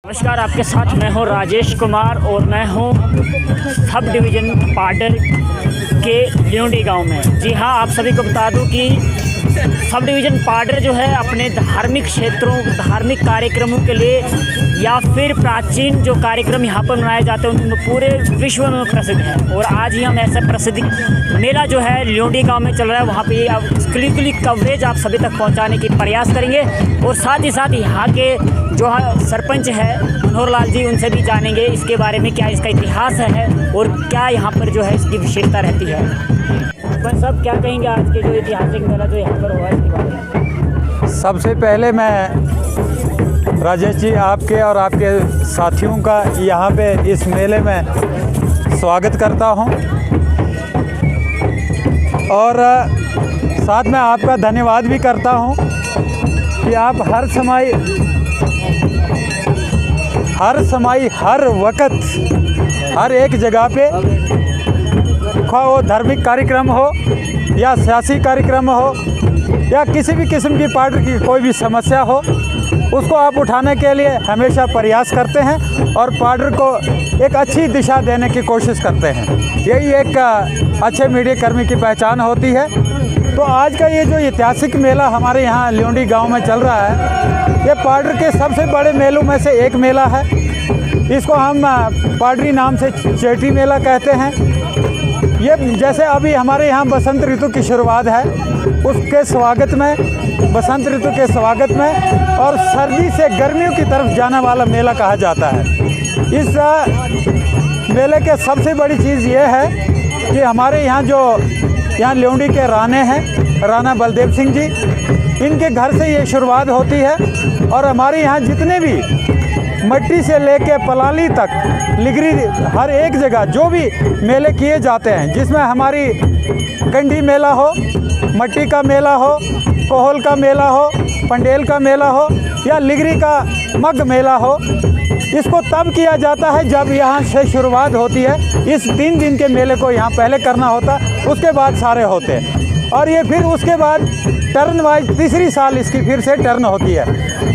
नमस्कार, आपके साथ मैं हूं राजेश कुमार और मैं हूं सब डिवीज़न पाडर के ल्योंडी गांव में। जी हां, आप सभी को बता दूं कि सब डिवीज़न पाडर जो है अपने धार्मिक क्षेत्रों, धार्मिक कार्यक्रमों के लिए या फिर प्राचीन जो कार्यक्रम यहाँ पर मनाए जाते हैं उनमें पूरे विश्व में प्रसिद्ध है। और आज ही हम ऐसा प्रसिद्ध मेला जो है ल्योंडी गांव में चल रहा है, वहाँ पे एक्सक्लूसिव कवरेज आप सभी तक पहुँचाने की प्रयास करेंगे। और साथ ही साथ यहाँ के जो सरपंच है मनोहर लाल जी, उनसे भी जानेंगे इसके बारे में, क्या इसका इतिहास है और क्या यहाँ पर जो है इसकी विशेषता रहती है। सरपंच साहब, क्या कहेंगे आज के जो ऐतिहासिक मेला जो यहाँ पर हुआ इसके बारे में? सबसे पहले मैं राजेश जी आपके और आपके साथियों का यहाँ पे इस मेले में स्वागत करता हूँ और साथ में आपका धन्यवाद भी करता हूँ कि आप हर समय हर वक्त हर एक जगह पे वो धार्मिक कार्यक्रम हो या सियासी कार्यक्रम हो या किसी भी किस्म की पार्टी की कोई भी समस्या हो, उसको आप उठाने के लिए हमेशा प्रयास करते हैं और पार्टी को एक अच्छी दिशा देने की कोशिश करते हैं। यही एक अच्छे मीडिया कर्मी की पहचान होती है। तो आज का ये जो ऐतिहासिक मेला हमारे यहाँ ल्योंडी गांव में चल रहा है, ये पार्टी के सबसे बड़े मेलों में से एक मेला है। इसको हम पार्टी नाम से चेटी मेला कहते हैं। ये जैसे अभी हमारे यहाँ बसंत ऋतु की शुरुआत है, उसके स्वागत में, बसंत ऋतु के स्वागत में और सर्दी से गर्मियों की तरफ जाने वाला मेला कहा जाता है। इस मेले के सबसे बड़ी चीज़ ये है कि हमारे यहाँ ल्योंडी के राणे हैं, राणा बलदेव सिंह जी, इनके घर से ये शुरुआत होती है। और हमारे यहाँ जितने भी मट्टी से लेके पलाली तक, लिगरी, हर एक जगह जो भी मेले किए जाते हैं, जिसमें हमारी कंडी मेला हो, मट्टी का मेला हो, कोहल का मेला हो, पंडेल का मेला हो या लिगरी का मग मेला हो, इसको तब किया जाता है जब यहाँ से शुरुआत होती है। इस 3 दिन के मेले को यहाँ पहले करना होता, उसके बाद सारे होते हैं। और ये फिर उसके बाद टर्न वाइज तीसरी साल इसकी फिर से टर्न होती है।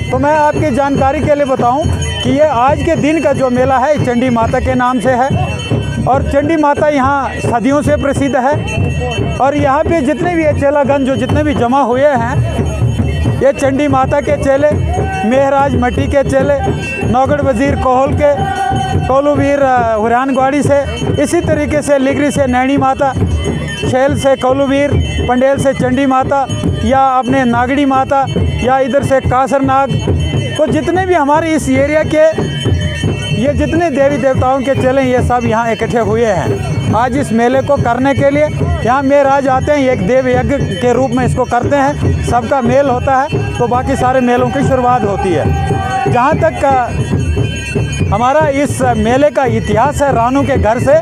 तो मैं आपकी जानकारी के लिए बताऊं कि ये आज के दिन का जो मेला है चंडी माता के नाम से है और चंडी माता यहाँ सदियों से प्रसिद्ध है। और यहाँ पे जितने भी ये चेलागण जो जितने भी जमा हुए हैं, ये चंडी माता के चेले, मेहराज मट्टी के चेले, नौगढ़ वज़ीर कोहल के, कोलूवीर हुरानगवाड़ी से, इसी तरीके से लिगरी से नैनी माता, शेल से कोलूवीर, पंडेल से चंडी माता या अपने नागड़ी माता या इधर से कासर नाग। तो जितने भी हमारे इस एरिया के ये जितने देवी देवताओं के चेले, ये सब यहाँ इकट्ठे हुए हैं आज इस मेले को करने के लिए। यहाँ मेहराज आते हैं, एक देव यज्ञ के रूप में इसको करते हैं, सबका मेल होता है तो बाकी सारे मेलों की शुरुआत होती है। जहाँ तक हमारा इस मेले का इतिहास है रानू के घर से,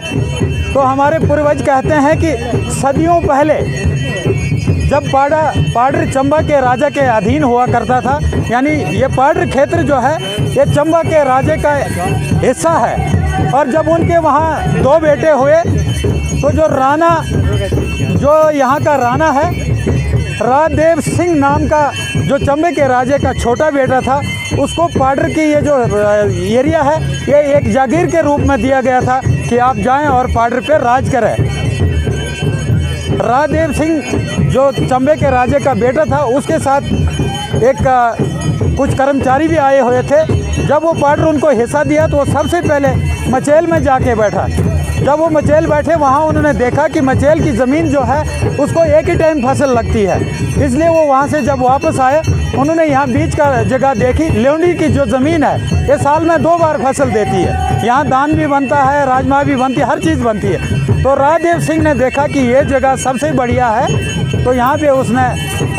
तो हमारे पूर्वज कहते हैं कि सदियों पहले जब पाडर चंबा के राजा के अधीन हुआ करता था, यानी ये पाडर क्षेत्र जो है ये चंबा के राजे का हिस्सा है। और जब उनके वहाँ 2 बेटे हुए तो जो राणा, जो यहाँ का राणा है, रादेव सिंह नाम का जो चंबे के राजे का छोटा बेटा था, उसको पाडर की ये जो एरिया है ये एक जागीर के रूप में दिया गया था कि आप जाएं और पाडर पे राज करें। रादेव सिंह जो चंबे के राजे का बेटा था, उसके साथ एक कुछ कर्मचारी भी आए हुए थे। जब वो पाडर उनको हिस्सा दिया तो वो सबसे पहले मचेल में जाके बैठा। जब वो मचेल बैठे, वहाँ उन्होंने देखा कि मचेल की ज़मीन जो है उसको एक ही टाइम फसल लगती है, इसलिए वो वहाँ से जब वापस आए, उन्होंने यहाँ बीच का जगह देखी। ल्योंडी की जो ज़मीन है ये साल में 2 बार फसल देती है, यहाँ धान भी बनता है, राजमा भी बनती है, हर चीज़ बनती है। तो रादेव सिंह ने देखा कि ये जगह सबसे बढ़िया है, तो यहाँ पे उसने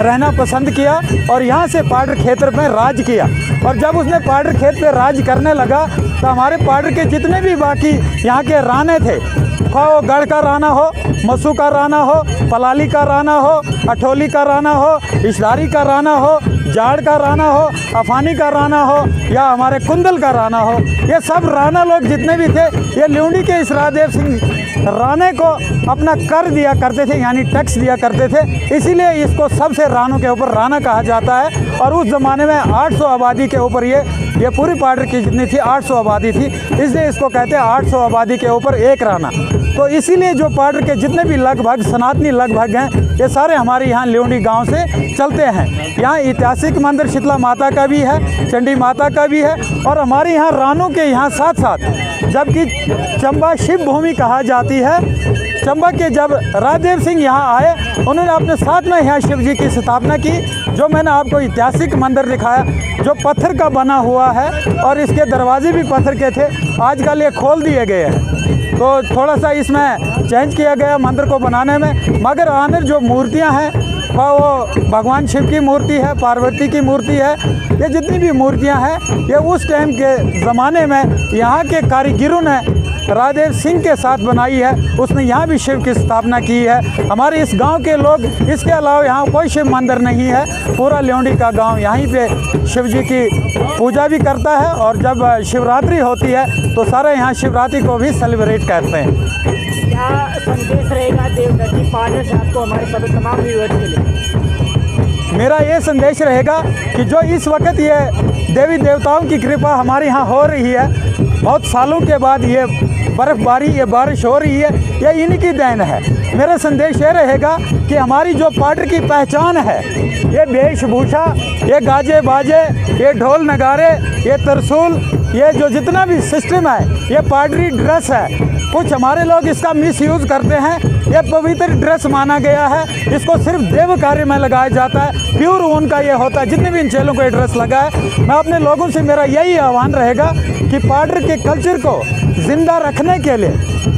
रहना पसंद किया और यहाँ से पाडर क्षेत्र में राज किया। और जब उसने पाडर क्षेत्र पे राज करने लगा तो हमारे पाडर के जितने भी बाकी यहाँ के राणे थे, वो गढ़ का राणा हो, मसू का राणा हो, पलाली का राणा हो, अठोली का राणा हो, इशदारी का राणा हो, जाड़ का राणा हो, अफानी का राणा हो या हमारे कुंदल का राणा हो, ये सब राणा लोग जितने भी थे, ये ल्योंडी के इस रादेव सिंह राणे को अपना कर दिया करते थे, यानी टैक्स दिया करते थे। इसीलिए इसको सबसे रानों के ऊपर राणा कहा जाता है। और उस ज़माने में 800 आबादी के ऊपर ये ये पूरी पाडर की जितनी थी 800 आबादी थी, इसलिए इसको कहते हैं 800 आबादी के ऊपर एक राना। तो इसीलिए जो पाडर के जितने भी लगभग सनातनी लगभग हैं, ये सारे हमारे यहाँ लियोंडी गांव से चलते हैं। यहाँ ऐतिहासिक मंदिर शीतला माता का भी है, चंडी माता का भी है, और हमारे यहाँ रानों के यहाँ साथ साथ, जबकि चंबा शिव भूमि कहा जाती है, चंबा के जब राजदेव सिंह यहाँ आए, उन्होंने अपने साथ में यहाँ शिव जी की स्थापना की। जो मैंने आपको ऐतिहासिक मंदिर दिखाया, जो पत्थर का बना हुआ है और इसके दरवाजे भी पत्थर के थे, आजकल ये खोल दिए गए हैं। तो थोड़ा सा इसमें चेंज किया गया मंदिर को बनाने में, मगर आनर जो मूर्तियाँ हैं वो भगवान शिव की मूर्ति है, पार्वती की मूर्ति है, ये जितनी भी मूर्तियाँ हैं ये उस टाइम के ज़माने में यहाँ के कारीगरों ने राजदेव सिंह के साथ बनाई है। उसने यहाँ भी शिव की स्थापना की है। हमारे इस गांव के लोग, इसके अलावा यहाँ कोई शिव मंदिर नहीं है, पूरा लियोंडी का गांव यहीं पे शिव जी की पूजा भी करता है, और जब शिवरात्रि होती है तो सारे यहाँ शिवरात्रि को भी सेलिब्रेट करते हैं। क्या संदेश रहेगा देवगति पाडर से आपको, हमारे सभी तमाम व्यूअर्स के लिए? मेरा ये संदेश रहेगा कि जो इस वक्त ये देवी देवताओं की कृपा हमारे यहाँ हो रही है, बहुत सालों के बाद ये बर्फ़बारी, ये बारिश हो रही है, ये इन्हीं की देन है। मेरा संदेश ये रहेगा कि हमारी जो पाडर की पहचान है, ये वेशभूषा, ये गाजे बाजे, ये ढोल नगारे, ये तरसूल, ये जो जितना भी सिस्टम है, ये पाडरी ड्रेस है। कुछ हमारे लोग इसका मिसयूज़ करते हैं। ये पवित्र ड्रेस माना गया है, इसको सिर्फ देव कार्य में लगाया जाता है, प्योर ऊन का ये होता है। जितने भी इन चेलों को ये ड्रेस लगा है, मैं अपने लोगों से, मेरा यही आह्वान रहेगा कि पाडर के कल्चर को ज़िंदा रखने के लिए,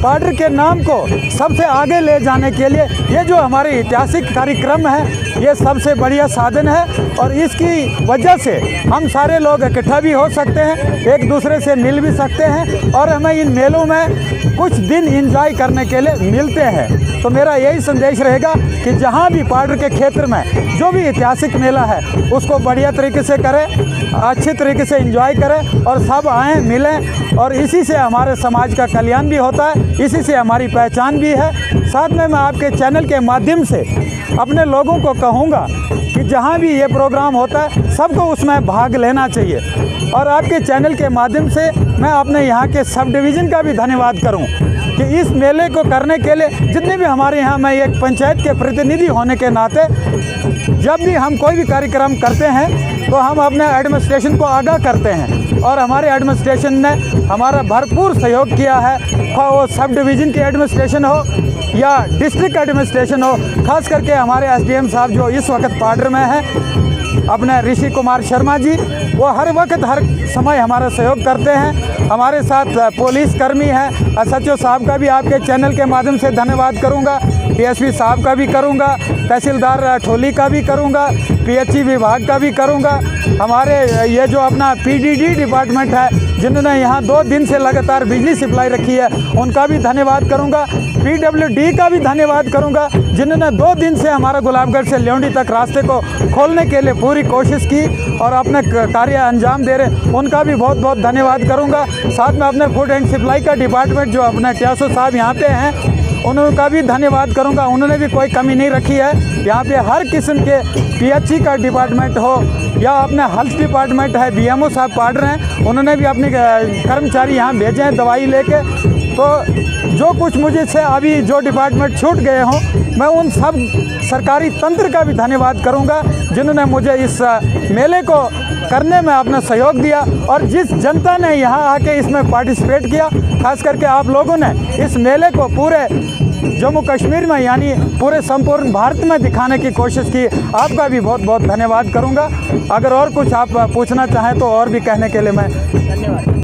पाडर के नाम को सबसे आगे ले जाने के लिए ये जो हमारे ऐतिहासिक कार्यक्रम है, ये सबसे बढ़िया साधन है। और इसकी वजह से हम सारे लोग इकट्ठा भी हो सकते हैं, एक दूसरे से मिल भी सकते हैं, और हमें इन मेलों में कुछ दिन एंजॉय करने के लिए मिलते हैं। तो मेरा यही संदेश रहेगा कि जहाँ भी पाडर के क्षेत्र में जो भी ऐतिहासिक मेला है, उसको बढ़िया तरीके से करें, अच्छे तरीके से एंजॉय करें, और सब आएँ, मिलें, और इसी से हमारे समाज का कल्याण भी होता है, इसी से हमारी पहचान भी है। साथ में मैं आपके चैनल के माध्यम से अपने लोगों को कहूँगा कि जहाँ भी ये प्रोग्राम होता है, सबको उसमें भाग लेना चाहिए। और आपके चैनल के माध्यम से मैं अपने यहाँ के सब डिवीज़न का भी धन्यवाद करूँ कि इस मेले को करने के लिए जितने भी हमारे यहाँ, मैं एक पंचायत के प्रतिनिधि होने के नाते, जब भी हम कोई भी कार्यक्रम करते हैं तो हम अपने एडमिनिस्ट्रेशन को आगाह करते हैं, और हमारे एडमिनिस्ट्रेशन ने हमारा भरपूर सहयोग किया है। वो सब डिवीज़न की एडमिनिस्ट्रेशन हो या डिस्ट्रिक्ट एडमिनिस्ट्रेशन हो, खास करके हमारे एसडीएम साहब जो इस वक्त पाडर में हैं, अपने ऋषि कुमार शर्मा जी, वो हर वक्त हर समय हमारा सहयोग करते हैं। हमारे साथ पुलिस कर्मी हैं, एसएचओ साहब का भी आपके चैनल के माध्यम से धन्यवाद करूंगा, डीएसपी साहब का भी करूंगा, तहसीलदार ठोली का भी करूंगा, पीएचई विभाग का भी करूंगा, हमारे ये जो अपना पीडीडी डिपार्टमेंट है, जिन्होंने यहाँ 2 दिन से लगातार बिजली सप्लाई रखी है, उनका भी धन्यवाद करूंगा, पीडब्ल्यूडी का भी धन्यवाद करूंगा, जिन्होंने 2 दिन से हमारा गुलाबगढ़ से लियोंडी तक रास्ते को खोलने के लिए पूरी कोशिश की और अपने कार्य अंजाम दे रहे, उनका भी बहुत बहुत धन्यवाद करूंगा। साथ में अपने फूड एंड सप्लाई का डिपार्टमेंट जो अपने ट्यासो साहब यहाँ पे हैं, उनका भी धन्यवाद करूंगा। उन्होंने भी कोई कमी नहीं रखी है। यहाँ पे हर किस्म के पीएचई का डिपार्टमेंट हो या अपने हेल्थ डिपार्टमेंट है, बीएमओ साहब पाडर हैं, उन्होंने भी अपने कर्मचारी यहाँ भेजे हैं दवाई लेके। तो जो कुछ मुझे से अभी जो डिपार्टमेंट छूट गए हों, मैं उन सब सरकारी तंत्र का भी धन्यवाद करूंगा जिन्होंने मुझे इस मेले को करने में अपना सहयोग दिया, और जिस जनता ने यहाँ आके इसमें पार्टिसिपेट किया, खास करके आप लोगों ने इस मेले को पूरे जम्मू कश्मीर में यानी पूरे संपूर्ण भारत में दिखाने की कोशिश की, आपका भी बहुत बहुत धन्यवाद करूंगा। अगर और कुछ आप पूछना चाहें तो और भी कहने के लिए मैं धन्यवाद।